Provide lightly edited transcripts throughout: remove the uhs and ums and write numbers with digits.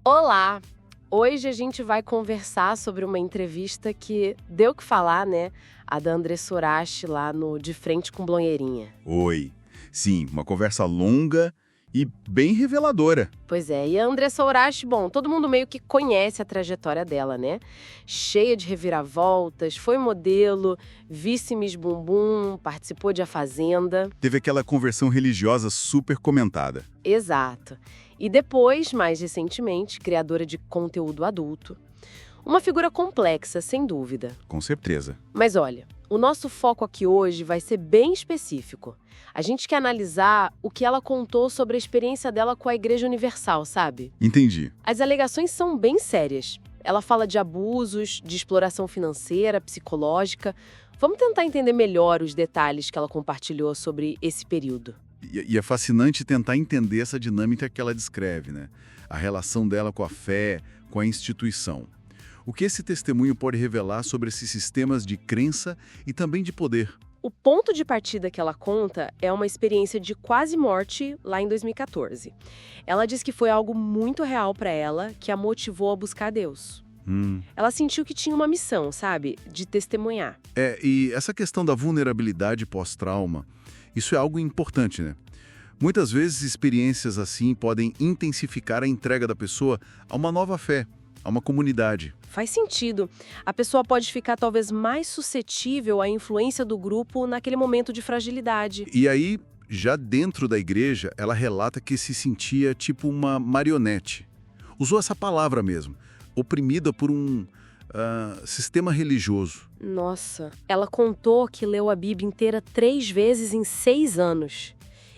Olá! Hoje a gente vai conversar sobre uma entrevista que deu o que falar, né? A da Andressa Urach lá no De Frente com Blonheirinha. Oi. Sim, uma conversa longa e bem reveladora. Pois é, e a Andressa Urach, bom, todo mundo meio que conhece a trajetória dela, né? Cheia de reviravoltas, foi modelo, vice Miss Bumbum, participou de A Fazenda. Teve aquela conversão religiosa super comentada. Exato. E depois, mais recentemente, criadora de conteúdo adulto. Uma figura complexa, sem dúvida. Com certeza. Mas olha, o nosso foco aqui hoje vai ser bem específico. A gente quer analisar o que ela contou sobre a experiência dela com a Igreja Universal, sabe? Entendi. As alegações são bem sérias. Ela fala de abusos, de exploração financeira, psicológica. Vamos tentar entender melhor os detalhes que ela compartilhou sobre esse período. E é fascinante tentar entender essa dinâmica que ela descreve, né? A relação dela com a fé, com a instituição. O que esse testemunho pode revelar sobre esses sistemas de crença e também de poder? O ponto de partida que ela conta é uma experiência de quase morte lá em 2014. Ela diz que foi algo muito real para ela, que a motivou a buscar Deus. Ela sentiu que tinha uma missão, sabe? De testemunhar. E essa questão da vulnerabilidade pós-trauma, isso é algo importante, né? Muitas vezes experiências assim podem intensificar a entrega da pessoa a uma nova fé, a uma comunidade. Faz sentido. A pessoa pode ficar talvez mais suscetível à influência do grupo naquele momento de fragilidade. E aí, já dentro da igreja, ela relata que se sentia tipo uma marionete. Usou essa palavra mesmo, oprimida por um sistema religioso. Nossa, ela contou que leu a Bíblia inteira 3 vezes em 6 anos.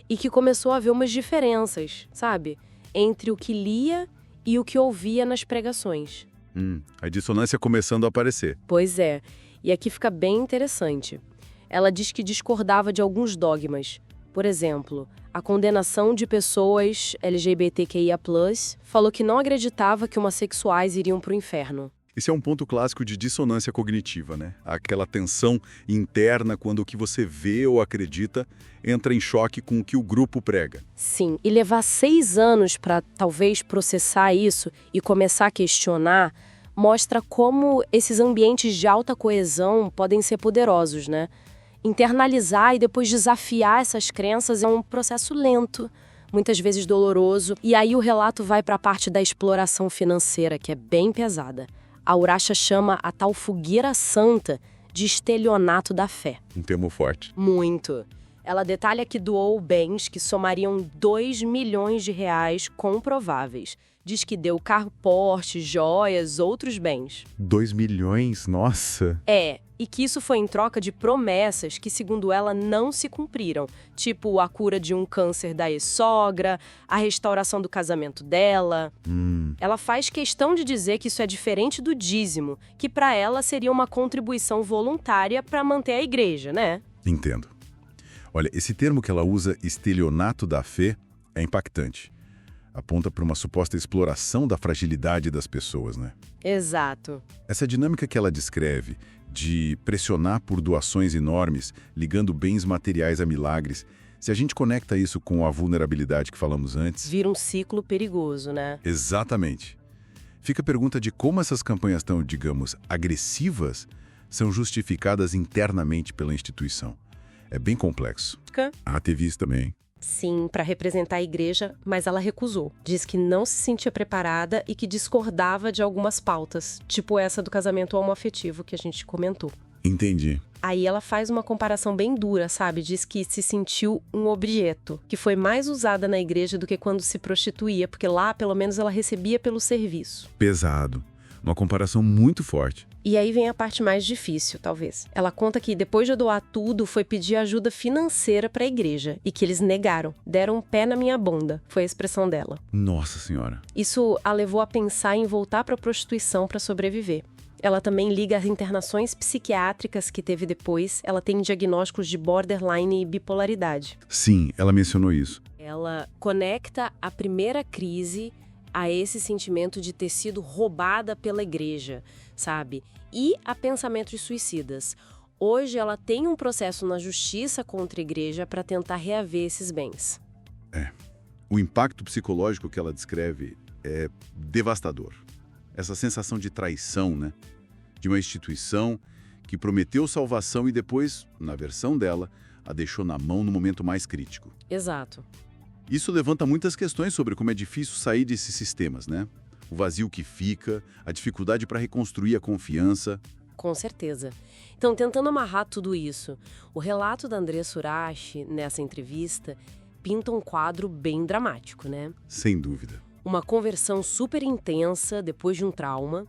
E que começou a ver umas diferenças, sabe? Entre o que lia e o que ouvia nas pregações. A dissonância começando a aparecer. Pois é, e aqui fica bem interessante. Ela diz que discordava de alguns dogmas. Por exemplo, a condenação de pessoas LGBTQIA+, falou que não acreditava que homossexuais iriam para o inferno. Esse é um ponto clássico de dissonância cognitiva, né? Aquela tensão interna quando o que você vê ou acredita entra em choque com o que o grupo prega. Sim, e levar 6 anos para talvez processar isso e começar a questionar mostra como esses ambientes de alta coesão podem ser poderosos, né? Internalizar e depois desafiar essas crenças é um processo lento, muitas vezes doloroso, e aí o relato vai para a parte da exploração financeira, que é bem pesada. A Urach chama a tal fogueira santa de estelionato da fé. Um termo forte. Muito. Ela detalha que doou bens que somariam 2 milhões de reais comprováveis. Diz que deu carro Porsche, joias, outros bens. 2 milhões? Nossa! E que isso foi em troca de promessas que, segundo ela, não se cumpriram. Tipo a cura de um câncer da ex-sogra, a restauração do casamento dela. Ela faz questão de dizer que isso é diferente do dízimo, que para ela seria uma contribuição voluntária para manter a igreja, né? Entendo. Olha, esse termo que ela usa, estelionato da fé, é impactante. Aponta para uma suposta exploração da fragilidade das pessoas, né? Exato. Essa dinâmica que ela descreve, de pressionar por doações enormes, ligando bens materiais a milagres, se a gente conecta isso com a vulnerabilidade que falamos antes... Vira um ciclo perigoso, né? Exatamente. Fica a pergunta de como essas campanhas tão, digamos, agressivas, são justificadas internamente pela instituição. É bem complexo. Há atevistas também. Sim, para representar a igreja, mas ela recusou. Diz que não se sentia preparada e que discordava de algumas pautas, tipo essa do casamento homoafetivo que a gente comentou. Entendi. Aí ela faz uma comparação bem dura, sabe? Diz que se sentiu um objeto, que foi mais usada na igreja do que quando se prostituía, porque lá, pelo menos, ela recebia pelo serviço. Pesado. Uma comparação muito forte. E aí vem a parte mais difícil, talvez. Ela conta que depois de doar tudo, foi pedir ajuda financeira para a igreja e que eles negaram. Deram um pé na minha bunda, foi a expressão dela. Nossa Senhora. Isso a levou a pensar em voltar para a prostituição para sobreviver. Ela também liga as internações psiquiátricas que teve depois. Ela tem diagnósticos de borderline e bipolaridade. Sim, ela mencionou isso. Ela conecta a primeira crise a esse sentimento de ter sido roubada pela igreja, sabe? E a pensamentos suicidas. Hoje ela tem um processo na justiça contra a igreja para tentar reaver esses bens. O impacto psicológico que ela descreve é devastador. Essa sensação de traição, né? De uma instituição que prometeu salvação e depois, na versão dela, a deixou na mão no momento mais crítico. Exato. Isso levanta muitas questões sobre como é difícil sair desses sistemas, né? O vazio que fica, a dificuldade para reconstruir a confiança. Com certeza. Então, tentando amarrar tudo isso, o relato da Andrea Surashi, nessa entrevista, pinta um quadro bem dramático, né? Sem dúvida. Uma conversão super intensa depois de um trauma,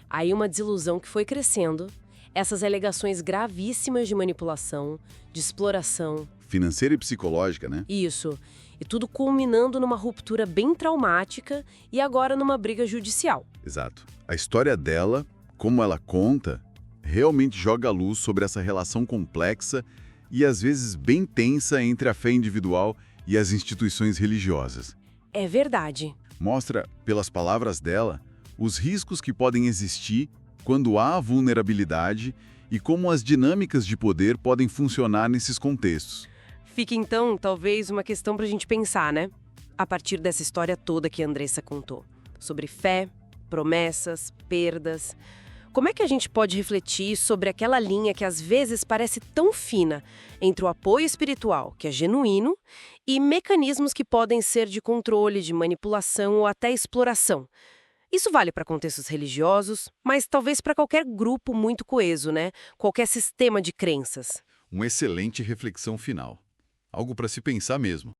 aí uma desilusão que foi crescendo, essas alegações gravíssimas de manipulação, de exploração. Financeira e psicológica, né? Isso. E tudo culminando numa ruptura bem traumática e agora numa briga judicial. Exato. A história dela, como ela conta, realmente joga luz sobre essa relação complexa e às vezes bem tensa entre a fé individual e as instituições religiosas. É verdade. Mostra, pelas palavras dela, os riscos que podem existir quando há vulnerabilidade e como as dinâmicas de poder podem funcionar nesses contextos. Fica então, talvez, uma questão pra gente pensar, né? A partir dessa história toda que a Andressa contou. Sobre fé, promessas, perdas. Como é que a gente pode refletir sobre aquela linha que às vezes parece tão fina entre o apoio espiritual, que é genuíno, e mecanismos que podem ser de controle, de manipulação ou até exploração? Isso vale para contextos religiosos, mas talvez para qualquer grupo muito coeso, né? Qualquer sistema de crenças. Uma excelente reflexão final. Algo para se pensar mesmo.